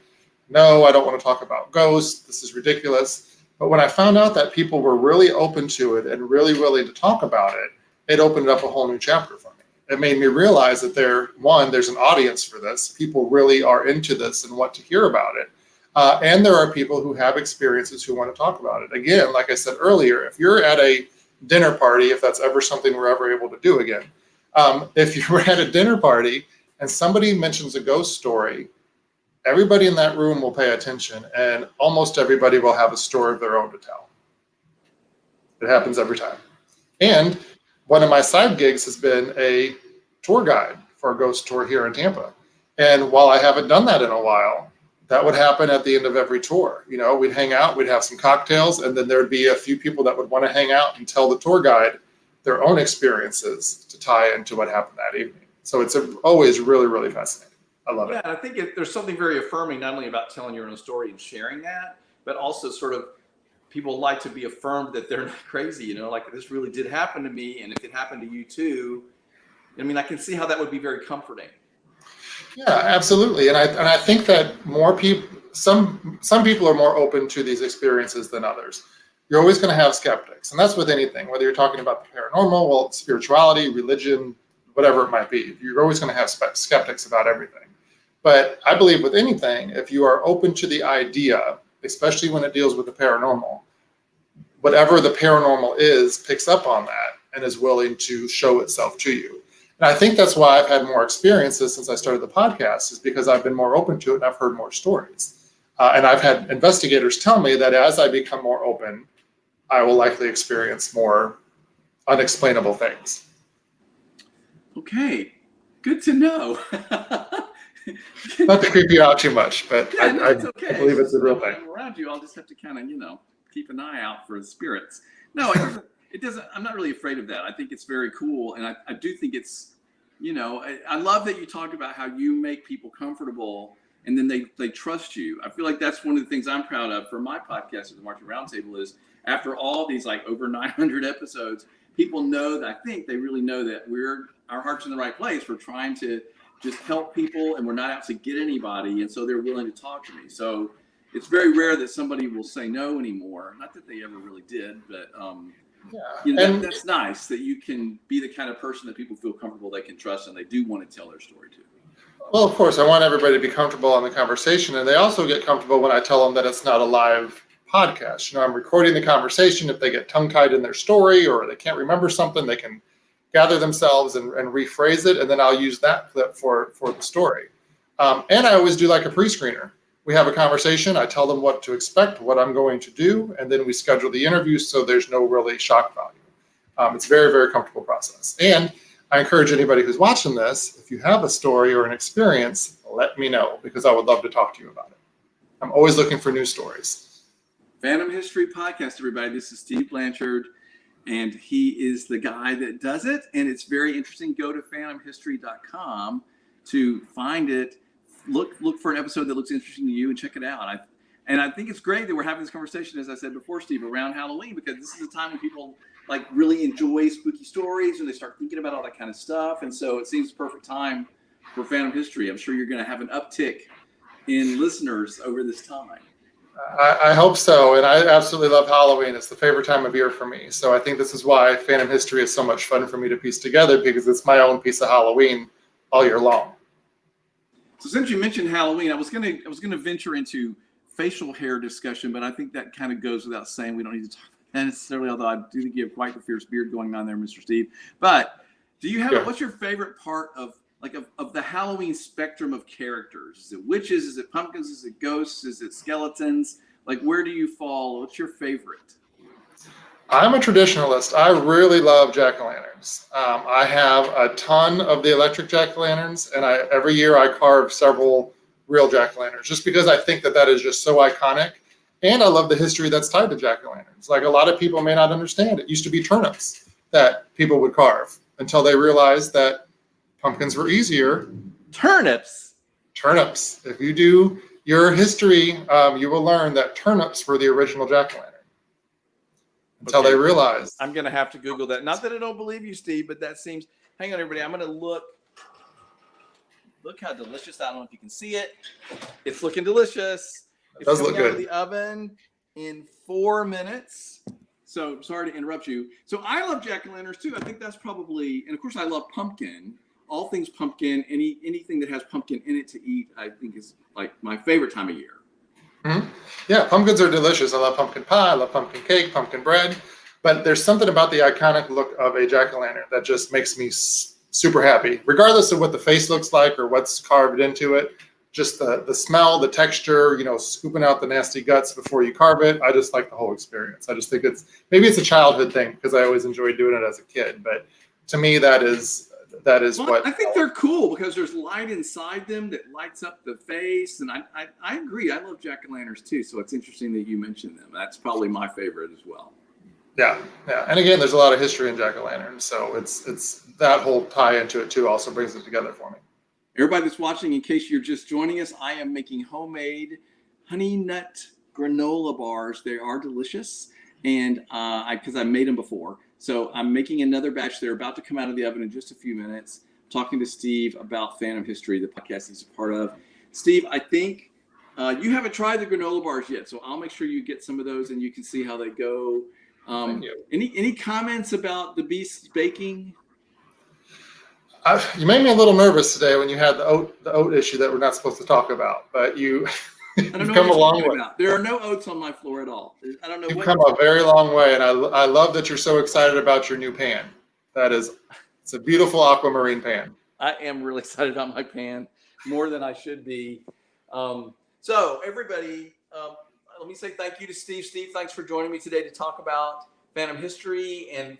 no, I don't want to talk about ghosts. This is ridiculous. But when I found out that people were really open to it and really willing to talk about it, it opened up a whole new chapter for me. It made me realize that there's an audience for this. People really are into this and want to hear about it. And there are people who have experiences who want to talk about it. Again, like I said earlier, if you're at a dinner party, if that's ever something we're ever able to do again, if you're at a dinner party and somebody mentions a ghost story, everybody in that room will pay attention and almost everybody will have a story of their own to tell. It happens every time. And one of my side gigs has been a tour guide for a ghost tour here in Tampa. And while I haven't done that in a while, that would happen at the end of every tour. You know, we'd hang out, we'd have some cocktails, and then there'd be a few people that would want to hang out and tell the tour guide their own experiences to tie into what happened that evening. So it's always really, really fascinating. I love it. Yeah, I think there's something very affirming, not only about telling your own story and sharing that, but also sort of people like to be affirmed that they're not crazy, you know, like this really did happen to me. And if it happened to you too, I mean, I can see how that would be very comforting. Yeah, absolutely. And I think that more people, some people are more open to these experiences than others. You're always going to have skeptics, and that's with anything, whether you're talking about the paranormal, well, spirituality, religion, whatever it might be. You're always going to have skeptics about everything. But I believe with anything, if you are open to the idea, especially when it deals with the paranormal, whatever the paranormal is picks up on that and is willing to show itself to you. And I think that's why I've had more experiences since I started the podcast, is because I've been more open to it and I've heard more stories. And I've had investigators tell me that as I become more open, I will likely experience more unexplainable things. Okay, good to know. Not to creep you out too much, but Yeah, no, it's okay. I believe it's a real thing. Around you, I'll just have to kind of, you know, keep an eye out for the spirits. No, it doesn't. I'm not really afraid of that. I think it's very cool, and I do think it's, you know, I love that you talk about how you make people comfortable, and then they trust you. I feel like that's one of the things I'm proud of for my podcast with the Marching Roundtable is after all these like over 900 episodes, people know that I think they really know that our heart's in the right place. We're trying to just help people, and we're not out to get anybody, and so they're willing to talk to me. So it's very rare that somebody will say no anymore. Not that they ever really did, but Yeah. you know, And that's nice that you can be the kind of person that people feel comfortable they can trust and they do want to tell their story to. well, of course, I want everybody to be comfortable in the conversation, and they also get comfortable when I tell them that it's not a live podcast. You know, I'm recording the conversation. If they get tongue-tied in their story or they can't remember something, they can gather themselves and rephrase it, and then I'll use that clip for the story. And I always do like a pre-screener. We have a conversation. I tell them what to expect, what I'm going to do, and then we schedule the interview so there's no really shock value. It's a very, very comfortable process. And I encourage anybody who's watching this, if you have a story or an experience, let me know, because I would love to talk to you about it. I'm always looking for new stories. Phantom History Podcast, everybody. This is Steve Blanchard, and he is the guy that does it. And it's very interesting. Go to phantomhistory.com to find it. Look for an episode that looks interesting to you and check it out. I think it's great that we're having this conversation, as I said before, Steve, around Halloween, because this is a time when people like really enjoy spooky stories and they start thinking about all that kind of stuff. And so it seems the perfect time for Phantom History. I'm sure you're going to have an uptick in listeners over this time. I hope so, and I absolutely love Halloween. It's the favorite time of year for me. So I think this is why Phantom History is so much fun for me to piece together, because it's my own piece of Halloween all year long. So since you mentioned Halloween, I was gonna venture into facial hair discussion, but I think that kind of goes without saying. We don't need to talk about that necessarily, although I do think you have quite the fierce beard going on there, Mr. Steve. But do you have what's your favorite part of the Halloween spectrum of characters? Is it witches? Is it pumpkins? Is it ghosts? Is it skeletons? Like, where do you fall? What's your favorite? I'm a traditionalist. I really love jack-o'-lanterns. I have a ton of the electric jack-o'-lanterns, and every year I carve several real jack-o'-lanterns, just because I think that is just so iconic. And I love the history that's tied to jack-o'-lanterns. Like, a lot of people may not understand. It used to be turnips that people would carve until they realized that pumpkins were easier. Turnips. If you do your history, you will learn that turnips were the original jack-o'-lantern. Until they realized. I'm going to have to Google that. Not that I don't believe you, Steve, but that seems... Hang on, everybody. I'm going to look. Look how delicious. I don't know if you can see it. It's looking delicious. It does look coming out of good. the oven in 4 minutes. So sorry to interrupt you. So I love jack-o'-lanterns too. I think that's probably... And of course, I love pumpkin. All things pumpkin. Anything that has pumpkin in it to eat, I think is like my favorite time of year. Mm-hmm. Yeah, pumpkins are delicious. I love pumpkin pie, I love pumpkin cake, pumpkin bread. But there's something about the iconic look of a jack-o'-lantern that just makes me super happy. Regardless of what the face looks like or what's carved into it, just the smell, the texture, scooping out the nasty guts before you carve it. I just like the whole experience. I just think maybe it's a childhood thing because I always enjoyed doing it as a kid. But to me, that is Well, what I think they're cool because there's light inside them that lights up the face. And I agree. I love jack-o'-lanterns too. So it's interesting that you mentioned them. That's probably my favorite as well. Yeah. And again, there's a lot of history in jack-o'-lanterns. So it's that whole tie into it too also brings it together for me. Everybody that's watching, in case you're just joining us, I am making homemade honey nut granola bars. They are delicious, and because I made them before. So I'm making another batch. They're about to come out of the oven in just a few minutes. Talking to Steve about Phantom History, the podcast he's a part of. Steve, I think you haven't tried the granola bars yet, so I'll make sure you get some of those and you can see how they go. Thank you. Any comments about the Beast baking? You made me a little nervous today when you had the oat issue that we're not supposed to talk about, but you've come a long way. There are no oats on my floor at all. I don't know. You've come a very long way, and I love that you're so excited about your new pan. It's a beautiful aquamarine pan. I am really excited about my pan, more than I should be. So everybody, let me say thank you to Steve. Steve, thanks for joining me today to talk about Phantom History and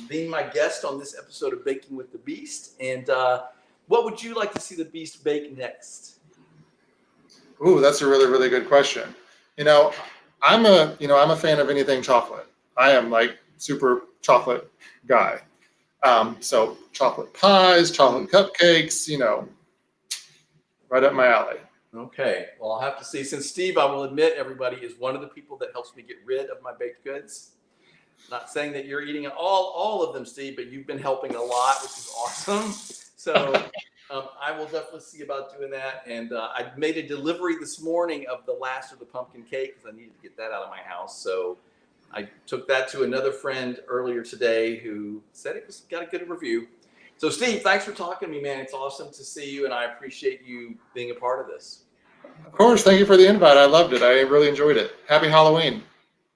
being my guest on this episode of Baking with the Beast. And what would you like to see the Beast bake next? Ooh, that's a really, really good question. I'm a fan of anything chocolate. I am like super chocolate guy. So chocolate pies, chocolate cupcakes, right up my alley. Okay. Well, I'll have to see. Since Steve, I will admit, everybody, is one of the people that helps me get rid of my baked goods. Not saying that you're eating all of them, Steve, but you've been helping a lot, which is awesome. So I will definitely see about doing that. And I made a delivery this morning of the last of the pumpkin cake because I needed to get that out of my house. So I took that to another friend earlier today who said it got a good review. So Steve, thanks for talking to me, man. It's awesome to see you, and I appreciate you being a part of this. Of course. Thank you for the invite. I loved it. I really enjoyed it. Happy Halloween.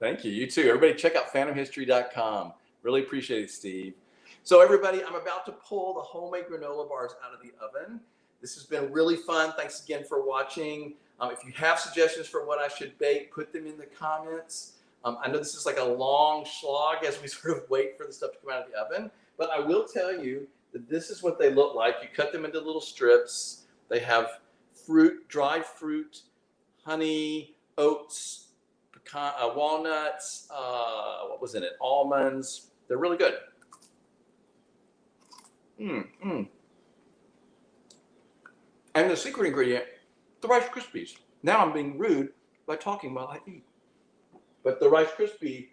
Thank you. You too. Everybody check out phantomhistory.com. Really appreciate it, Steve. So everybody, I'm about to pull the homemade granola bars out of the oven. This has been really fun. Thanks again for watching. If you have suggestions for what I should bake, put them in the comments. I know this is like a long slog as we sort of wait for the stuff to come out of the oven, but I will tell you that this is what they look like. You cut them into little strips. They have fruit, dried fruit, honey, oats, pecan, walnuts, what was in it? Almonds. They're really good. And the secret ingredient, the Rice Krispies. Now I'm being rude by talking while I eat. But the Rice Krispie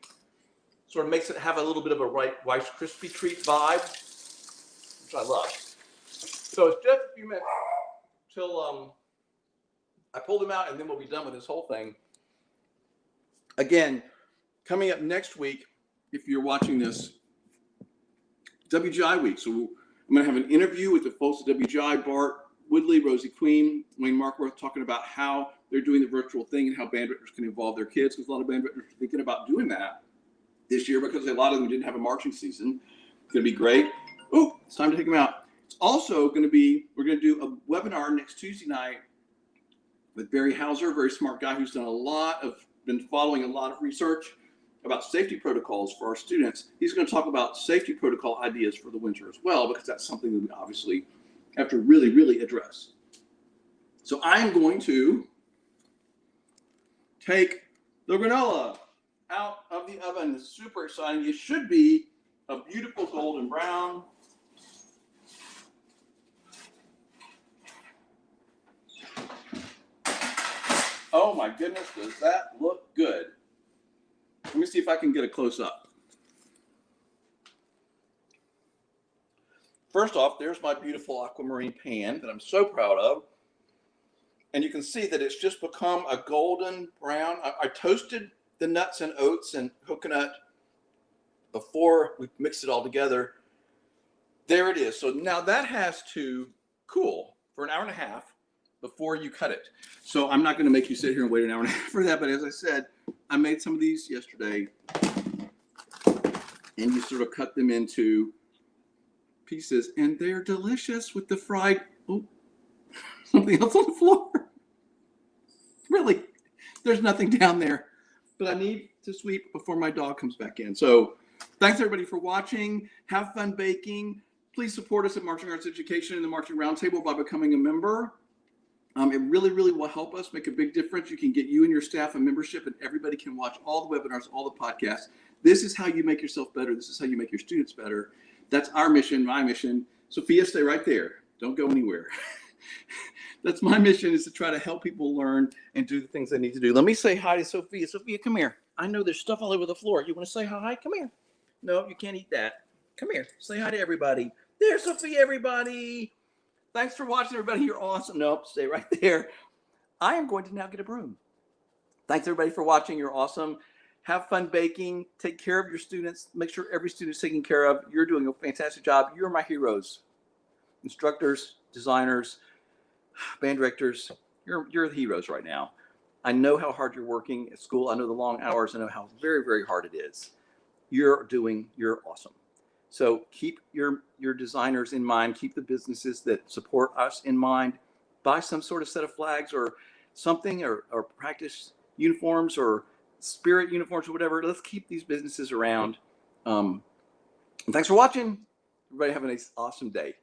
sort of makes it have a little bit of a Rice Krispie treat vibe, which I love. So it's just a few minutes till I pull them out, and then we'll be done with this whole thing. Again, coming up next week, if you're watching this, WGI week. So I'm going to have an interview with the folks at WGI, Bart Woodley, Rosie Queen, Wayne Markworth, talking about how they're doing the virtual thing and how bandwidthers can involve their kids, because a lot of bandwidthers are thinking about doing that this year because a lot of them didn't have a marching season. It's going to be great. Oh, it's time to take them out. It's also going to be, we're going to do a webinar next Tuesday night with Barry Hauser, a very smart guy who's been following a lot of research about safety protocols for our students. He's going to talk about safety protocol ideas for the winter as well, because that's something that we obviously have to really, really address. So I'm going to take the granola out of the oven. It's super exciting. It should be a beautiful golden brown. Oh my goodness, does that look good? Let me see if I can get a close up. First off, there's my beautiful aquamarine pan that I'm so proud of. And you can see that it's just become a golden brown. I toasted the nuts and oats and coconut before we mixed it all together. There it is. So now that has to cool for an hour and a half before you cut it. So I'm not going to make you sit here and wait an hour and a half for that. But as I said, I made some of these yesterday. And you sort of cut them into pieces. And they're delicious with the fried, something else on the floor. Really, there's nothing down there. But I need to sweep before my dog comes back in. So thanks everybody for watching. Have fun baking. Please support us at Marching Arts Education and the Marching Roundtable by becoming a member. It really, really will help us make a big difference. You can get you and your staff a membership, and everybody can watch all the webinars, all the podcasts. This is how you make yourself better. This is how you make your students better. That's our mission, my mission. Sophia, stay right there. Don't go anywhere. That's my mission, is to try to help people learn and do the things they need to do. Let me say hi to Sophia. Sophia, come here. I know there's stuff all over the floor. You want to say hi? Come here. No, you can't eat that. Come here. Say hi to everybody. There's Sophia, everybody. Thanks for watching, everybody. You're awesome. Nope, stay right there. I am going to now get a broom. Thanks, everybody, for watching. You're awesome. Have fun baking. Take care of your students. Make sure every student is taken care of. You're doing a fantastic job. You're my heroes. Instructors, designers, band directors, you're the heroes right now. I know how hard you're working at school. I know the long hours. I know how very, very hard it is. You're awesome. So keep your designers in mind. Keep the businesses that support us in mind. Buy some sort of set of flags or something, or practice uniforms or spirit uniforms or whatever. Let's keep these businesses around. And thanks for watching. Everybody have a nice, awesome day.